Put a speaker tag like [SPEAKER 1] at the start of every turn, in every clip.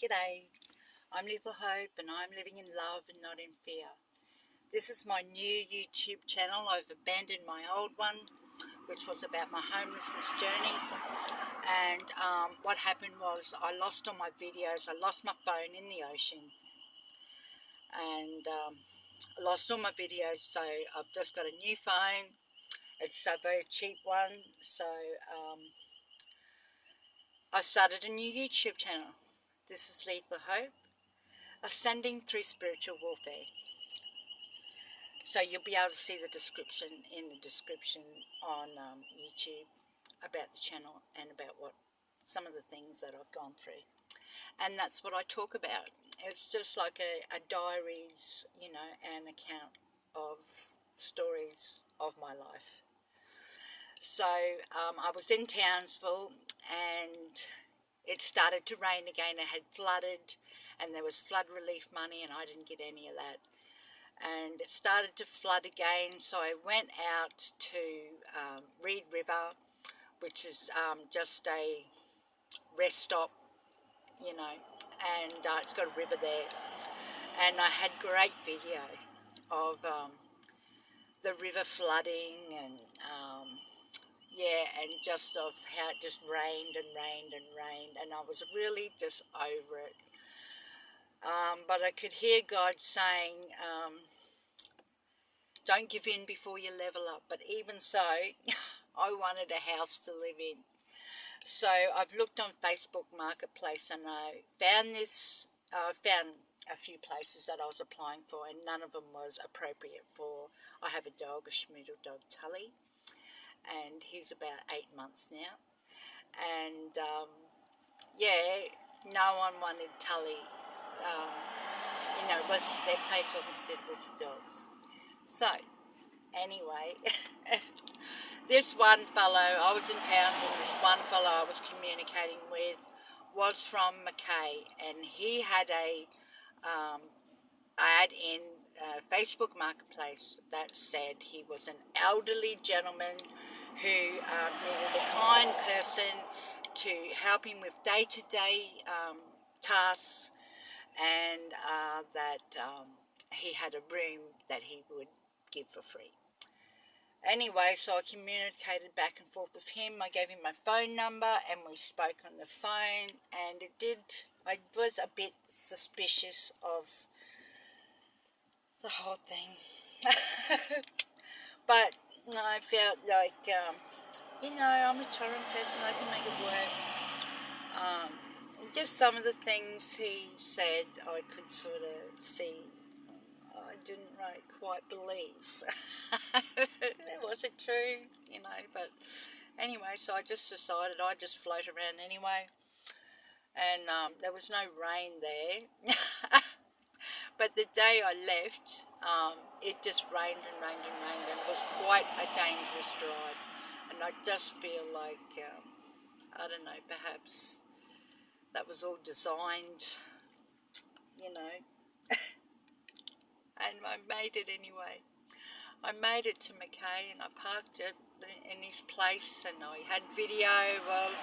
[SPEAKER 1] G'day, I'm Little Hope and I'm living in love and not in fear. This is my new YouTube channel. I've abandoned my old one, which was about my homelessness journey. And what happened was I lost all my videos. I lost my phone in the ocean and I lost all my videos. So I've just got a new phone. It's a very cheap one. So I started a new YouTube channel. This is Little Hope, ascending through spiritual warfare. So you'll be able to see the description in the description on YouTube about the channel and about what some of the things that I've gone through. And that's what I talk about. It's just like a diaries, an account of stories of my life. So I was in Townsville and it started to rain again. It had flooded and there was flood relief money and I didn't get any of that. And it started to flood again, so I went out to Reed River, which is just a rest stop, and it's got a river there. And I had great video of the river flooding and and just of how it just rained and rained and rained, and I was really just over it. But I could hear God saying, don't give in before you level up. But even so, I wanted a house to live in. So I've looked on Facebook Marketplace and I found a few places that I was applying for, and none of them was appropriate for. I have a dog, a schmoodle dog, Tully, and he's about 8 months now. And no one wanted Tully. Their place wasn't suitable for dogs. So, anyway, this one fellow, I was in town with this one fellow I was communicating with, was from Mackay, and he had a ad in Facebook Marketplace that said he was an elderly gentleman who needed a kind person to help him with day-to-day tasks, and that he had a room that he would give for free. Anyway, so I communicated back and forth with him. I gave him my phone number and we spoke on the phone, and I was a bit suspicious of the whole thing. But I felt like, I'm a tolerant person, I can make it work. Just some of the things he said I could sort of see. I didn't really quite believe. Was it true? But anyway, so I just decided I'd just float around anyway. And there was no rain there. But the day I left, it just rained and rained and rained, and it was quite a dangerous drive. And I just feel like, I don't know, perhaps that was all designed, and I made it anyway. I made it to Mackay and I parked it in his place, and I had video of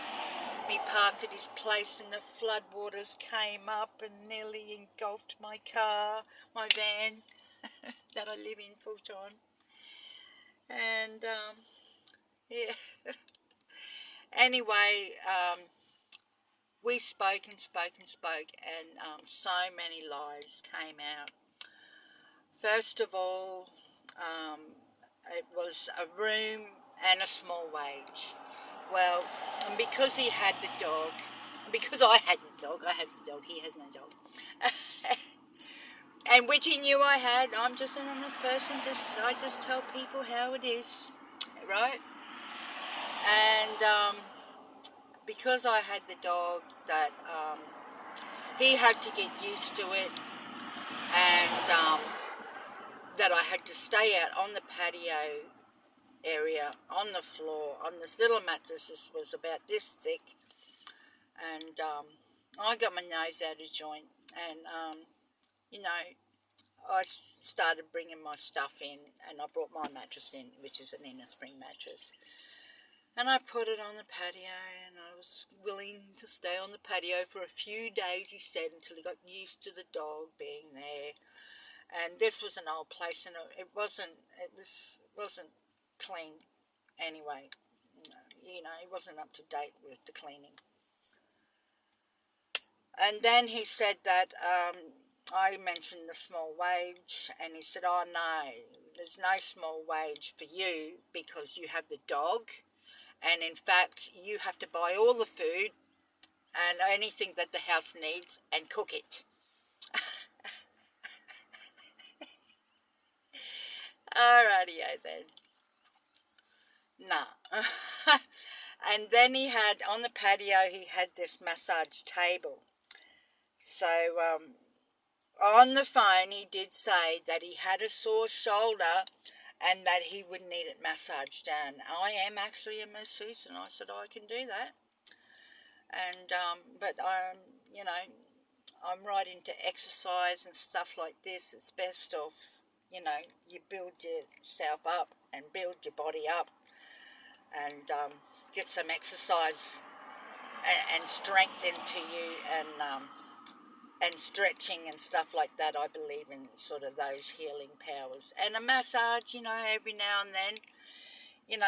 [SPEAKER 1] me parked at his place and the floodwaters came up and nearly engulfed my car, my van that I live in full time. And anyway, we spoke and spoke and spoke, and so many lies came out. First of all, it was a room and a small wage. Well, and because he had the dog, because I had the dog, I have the dog, he has no dog, and which he knew I had. I'm just an honest person, I just tell people how it is, right? And because I had the dog, that he had to get used to it, and that I had to stay out on the patio area, on the floor, on this little mattress. This was about this thick, and I got my nose out of joint, and I started bringing my stuff in, and I brought my mattress in, which is an inner spring mattress. And I put it on the patio, and I was willing to stay on the patio for a few days, he said, until he got used to the dog being there. And this was an old place, and it wasn't clean anyway. He wasn't up to date with the cleaning. And then he said that I mentioned the small wage, and he said, oh no, there's no small wage for you because you have the dog, and in fact you have to buy all the food and anything that the house needs and cook it. Alrighty, then. No. And then he had, on the patio, he had this massage table. So, on the phone, he did say that he had a sore shoulder and that he would need it massaged down. I am actually a masseuse, and I said, I can do that. And, but I'm right into exercise and stuff like this. It's best off, you build yourself up and build your body up, and get some exercise and strength into you, and stretching and stuff like that. I believe in sort of those healing powers. And a massage, every now and then. You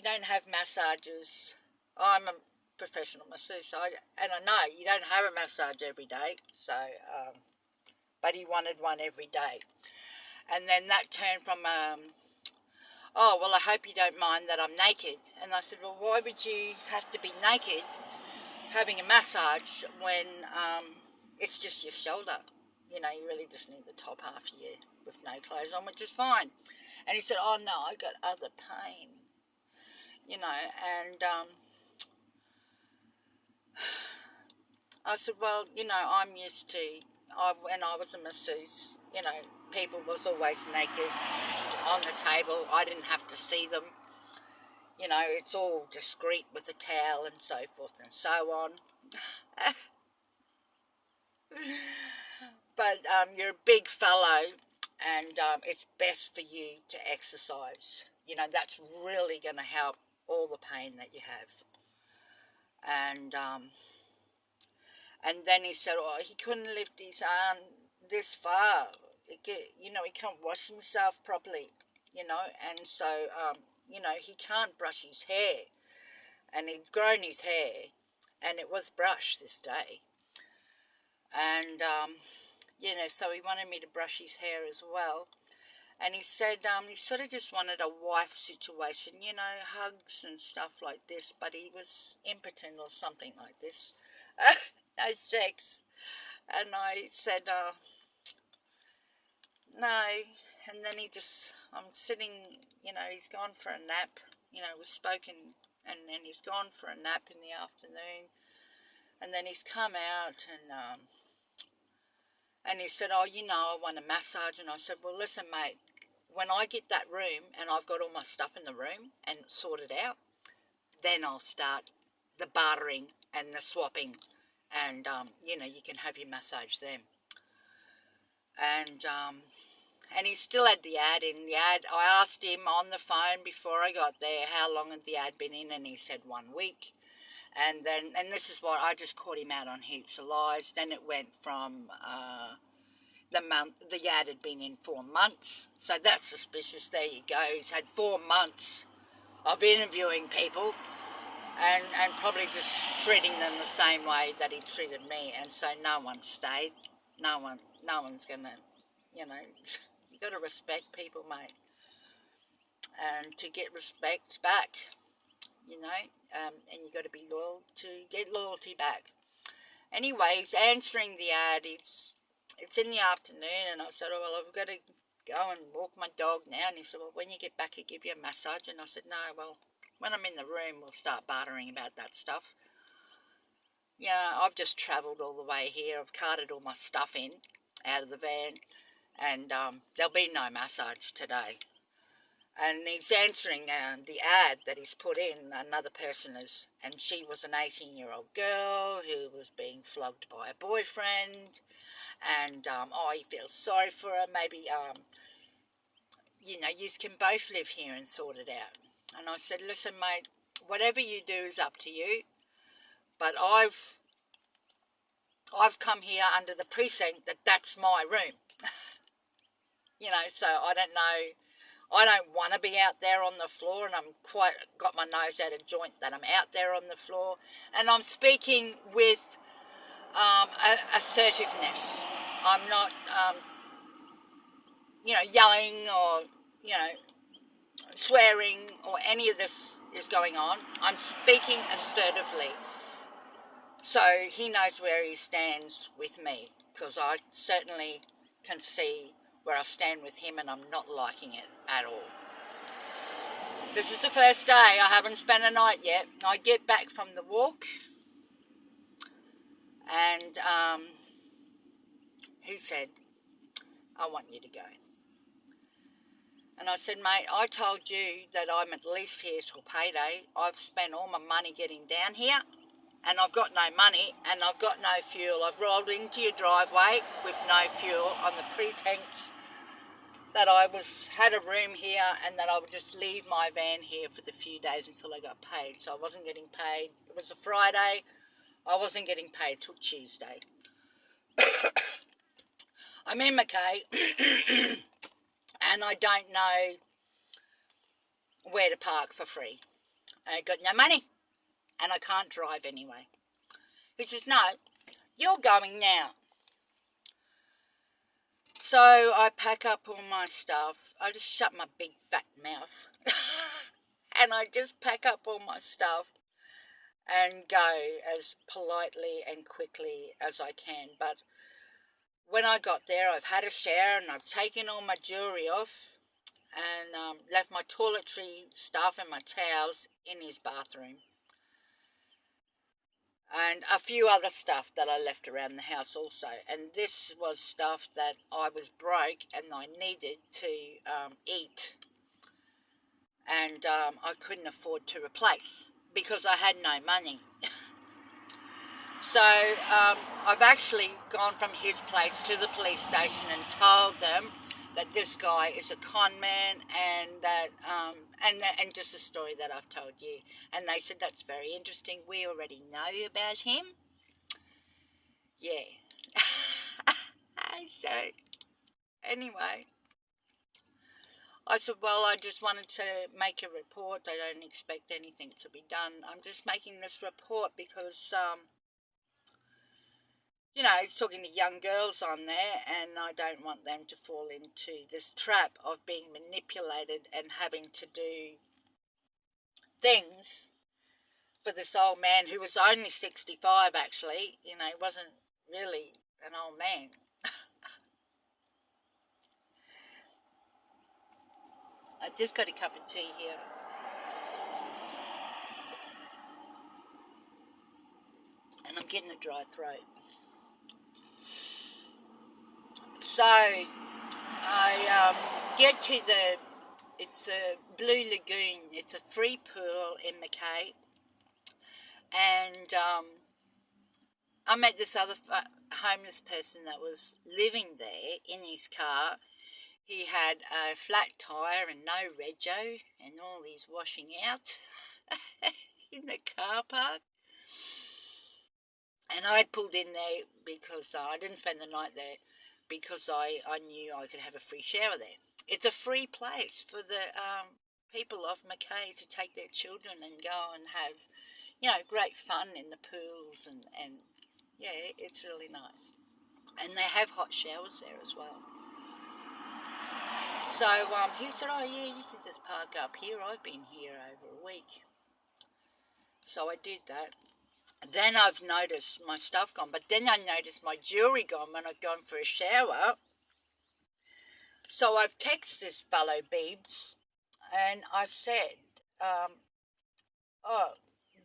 [SPEAKER 1] don't have massages. I'm a professional masseuse, and I know you don't have a massage every day. So, but he wanted one every day. And then that turned from, oh, well, I hope you don't mind that I'm naked. And I said, well, why would you have to be naked having a massage when it's just your shoulder? You really just need the top half of you with no clothes on, which is fine. And he said, oh, no, I got other pain. And I said, well, I'm used to, when I was a masseuse, people was always naked on the table. I didn't have to see them. It's all discreet with a towel and so forth and so on. But you're a big fellow, and it's best for you to exercise. That's really going to help all the pain that you have. And then he said, oh, he couldn't lift his arm this far. He can't wash himself properly, and so, he can't brush his hair. And he'd grown his hair, and it was brushed this day. And, so he wanted me to brush his hair as well. And he said he sort of just wanted a wife situation, hugs and stuff like this, but he was impotent or something like this. No sex. And I said, no. And then I'm sitting, he's gone for a nap. We've spoken, and then he's gone for a nap in the afternoon. And then he's come out, and he said, oh, I want a massage. And I said, well, listen, mate, when I get that room and I've got all my stuff in the room and sorted out, then I'll start the bartering and the swapping, and, you can have your massage then. And he still had the ad in. The ad, I asked him on the phone before I got there how long had the ad been in, and he said 1 week. And this is what, I just caught him out on heaps of lies. Then it went from the ad had been in 4 months. So that's suspicious. There you go. He's had 4 months of interviewing people and probably just treating them the same way that he treated me. And so no one stayed. No one's going to, you got to respect people, mate. And to get respect back, and you got to be loyal to get loyalty back. Anyway, he's answering the ad. It's in the afternoon, and I said, oh, well, I've got to go and walk my dog now. And he said, well, when you get back, he'll give you a massage. And I said, no, well, when I'm in the room, we'll start bartering about that stuff. I've just travelled all the way here. I've carted all my stuff in out of the van, and there'll be no massage today. And he's answering the ad that he's put in. Another person and she was an 18-year-old girl who was being flogged by a boyfriend, and he feels sorry for her. Maybe you can both live here and sort it out. And I said, listen, mate, whatever you do is up to you. But I've come here under the precinct that that's my room. So I don't know. I don't want to be out there on the floor, and I'm quite got my nose out of joint that I'm out there on the floor, and I'm speaking with assertiveness. I'm not, yelling or, swearing or any of this is going on. I'm speaking assertively. So he knows where he stands with me, because I certainly can see where I stand with him, and I'm not liking it at all. This is the first day. I haven't spent a night yet. I get back from the walk, and he said, I want you to go. And I said, mate, I told you that I'm at least here till payday. I've spent all my money getting down here, and I've got no money, and I've got no fuel. I've rolled into your driveway with no fuel on the pretense that I had a room here and that I would just leave my van here for the few days until I got paid. So I wasn't getting paid. It was a Friday. I wasn't getting paid till Tuesday. I'm in Mackay and I don't know where to park for free. I got no money and I can't drive anyway. He says, no, you're going now. So I pack up all my stuff. I just shut my big fat mouth and I just pack up all my stuff and go as politely and quickly as I can. But when I got there, I've had a shower and I've taken all my jewellery off and left my toiletry stuff and my towels in his bathroom. And a few other stuff that I left around the house also. And this was stuff that I was broke and I needed to eat. And I couldn't afford to replace because I had no money. So I've actually gone from his place to the police station and told them that this guy is a con man, and that and just a story that I've told you. And they said, that's very interesting. We already know about him. Yeah. So anyway, I said, well, I just wanted to make a report. I don't expect anything to be done. I'm just making this report because he's talking to young girls on there, and I don't want them to fall into this trap of being manipulated and having to do things for this old man who was only 65, actually. He wasn't really an old man. I just got a cup of tea here. And I'm getting a dry throat. So I get to it's a Blue Lagoon. It's a free pool in Mackay. And I met this other homeless person that was living there in his car. He had a flat tyre and no rego, and all these washing out in the car park. And I pulled in there because I didn't spend the night there, because I knew I could have a free shower there. It's a free place for the people of Mackay to take their children and go and have, great fun in the pools, and yeah, it's really nice. And they have hot showers there as well. So he said, oh yeah, you can just park up here. I've been here over a week. So I did that. Then I've noticed my stuff gone, but then I noticed my jewellery gone when I've gone for a shower. So I've texted this fellow Beebs, and I said, oh,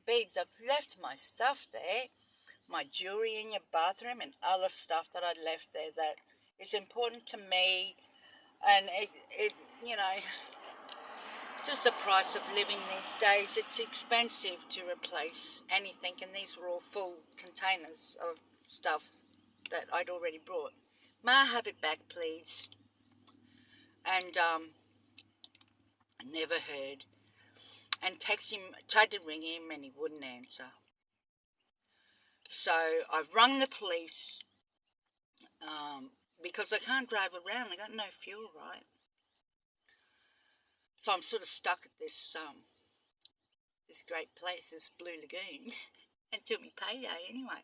[SPEAKER 1] Beebs, I've left my stuff there, my jewellery in your bathroom and other stuff that I left there that is important to me, and it just the price of living these days. It's expensive to replace anything, and these were all full containers of stuff that I'd already brought. May I have it back, please? And I never heard. and text him, tried to ring him and he wouldn't answer. So I rung the police because I can't drive around. I got no fuel, right? So I'm sort of stuck at this great place, this Blue Lagoon, until me payday anyway.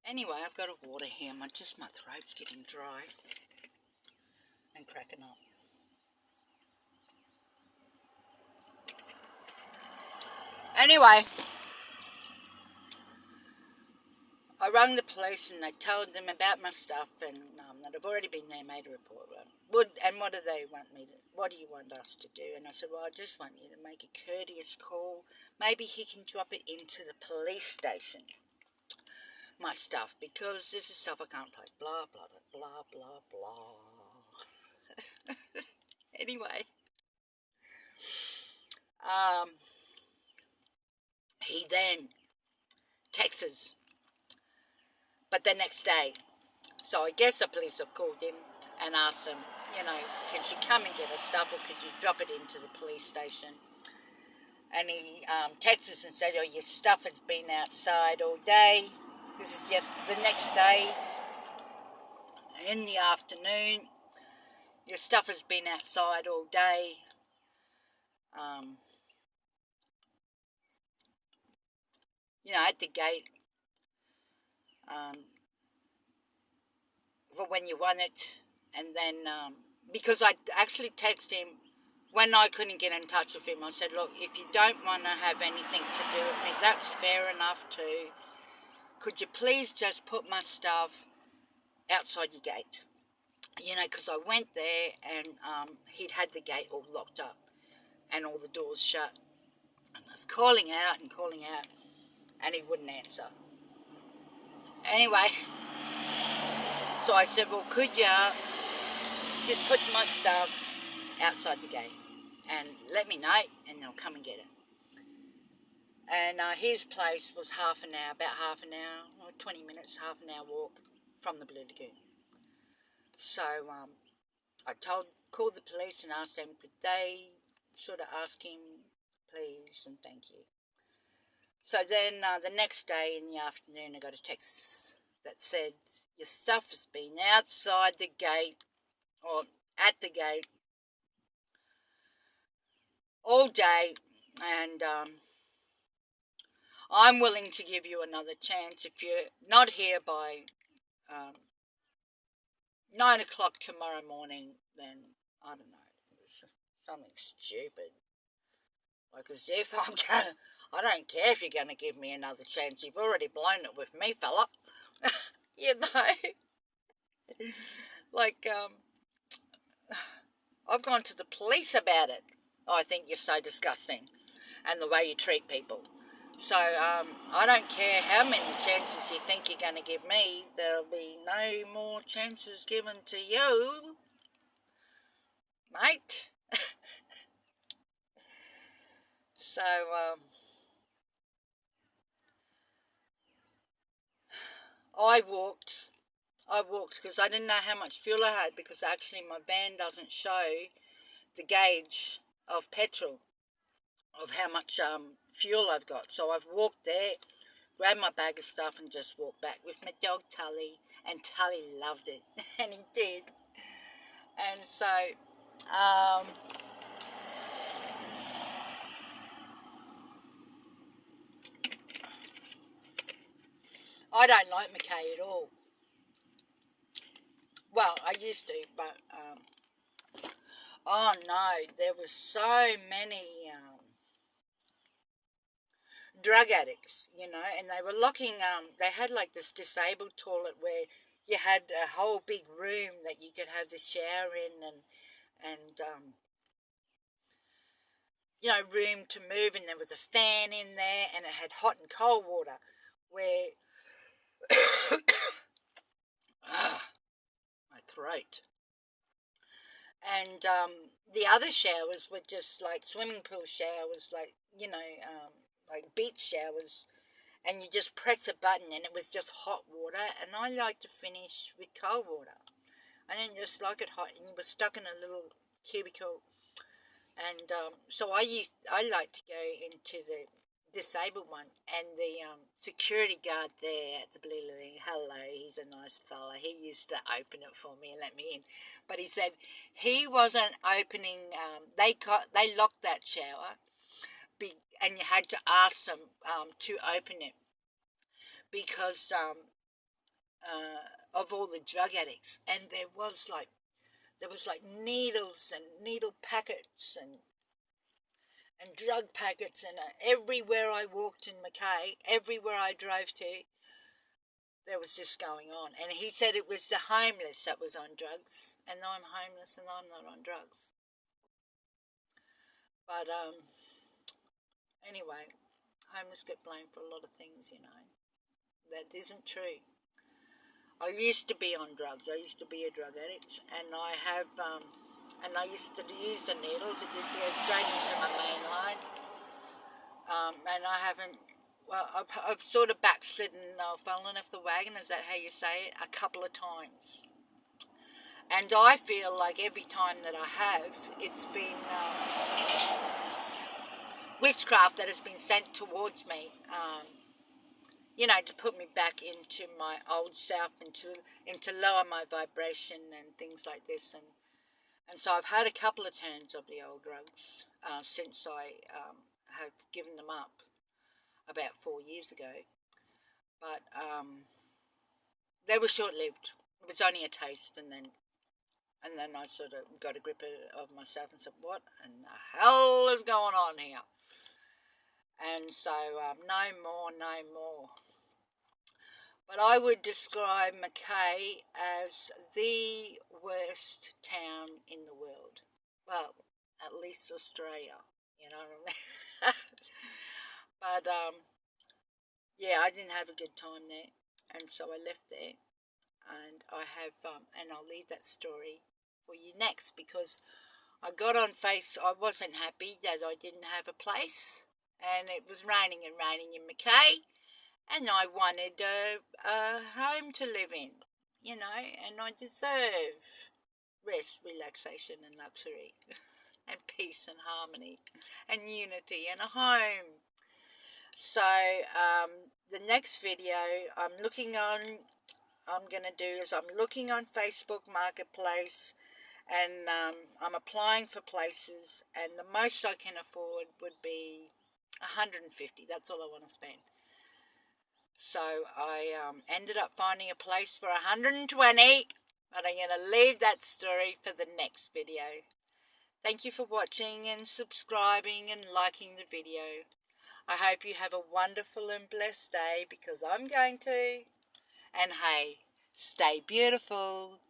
[SPEAKER 1] Anyway, I've got a water here. My throat's getting dry and cracking up. Anyway, I rang the police and I told them about my stuff and that I've already been there, made a report. And what do they want me to? What do you want us to do? And I said, well, I just want you to make a courteous call. Maybe he can drop it into the police station, my stuff, because this is stuff I can't play. Blah, blah, blah, blah, blah. Anyway, he then texts, but the next day. So I guess the police have called him and asked him, can she come and get her stuff or could you drop it into the police station? And he texted us and said, oh, your stuff has been outside all day. This is just the next day in the afternoon. Your stuff has been outside all day. At the gate. For when you want it. And then, because I actually texted him when I couldn't get in touch with him, I said, look, if you don't want to have anything to do with me, that's fair enough too. Could you please just put my stuff outside your gate? Because I went there and he'd had the gate all locked up and all the doors shut. And I was calling out, and he wouldn't answer. Anyway, so I said, well, could you just put my stuff outside the gate and let me know and they'll come and get it. And his place was about half an hour, or 20 minutes, half an hour walk from the Blue Lagoon. So I called the police and asked them, could they sort of ask him, please and thank you. So then the next day in the afternoon I got a text that said, your stuff has been outside the gate or at the gate all day, and I'm willing to give you another chance. If you're not here by 9 o'clock tomorrow morning, then I don't know, something stupid. Like as if I don't care if you're going to give me another chance. You've already blown it with me, fella. Like, I've gone to the police about it. I think you're so disgusting and the way you treat people. So I don't care how many chances you think you're going to give me. There'll be no more chances given to you, mate. So I walked because I didn't know how much fuel I had, because actually my van doesn't show the gauge of petrol, of how much fuel I've got. So I've walked there, grabbed my bag of stuff and just walked back with my dog Tully, and Tully loved it, and he did. And so I don't like Mackay at all. Well, I used to, but oh no, there were so many drug addicts, and they were locking, they had like this disabled toilet where you had a whole big room that you could have the shower in and room to move, and there was a fan in there and it had hot and cold water where my throat. And the other showers were just like swimming pool showers, like, like beach showers, and you just press a button and it was just hot water, and I like to finish with cold water. I didn't just like it hot, and you were stuck in a little cubicle And so I like to go into the disabled one, and the security guard there at the Blue Lagoon, hello, he's a nice fella. He used to open it for me and let me in, but he said he wasn't opening. They locked that shower, and you had to ask them to open it because of all the drug addicts, and there was like needles and needle packets and drug packets, and everywhere I walked in Mackay, everywhere I drove to, there was this going on. And he said it was the homeless that was on drugs, and I'm homeless and I'm not on drugs. But anyway, homeless get blamed for a lot of things, That isn't true. I used to be on drugs. I used to be a drug addict, and I used to use the needles. It used to go straight into my main line. And I haven't. Well, I've sort of backslidden, fallen off the wagon. Is that how you say it? A couple of times. And I feel like every time that I have, it's been witchcraft that has been sent towards me. To put me back into my old self and to lower my vibration and things like this. And so I've had a couple of turns of the old drugs since I have given them up about 4 years ago. But they were short-lived. It was only a taste, and then I sort of got a grip of myself and said, what in the hell is going on here? And so no more. But I would describe Mackay as the worst town in the world. Well, at least Australia, you know what I mean? But, yeah, I didn't have a good time there, and so I left there. And and I'll leave that story for you next, because I got on I wasn't happy that I didn't have a place, and it was raining in Mackay. And I wanted a home to live in, and I deserve rest, relaxation, and luxury, and peace, and harmony, and unity, and a home. So, the next video I'm looking on Facebook Marketplace, and I'm applying for places, and the most I can afford would be $150. That's all I want to spend. So I ended up finding a place for $120, but I'm going to leave that story for the next video. Thank you for watching and subscribing and liking the video. I hope you have a wonderful and blessed day, because I'm going to. And hey, stay beautiful.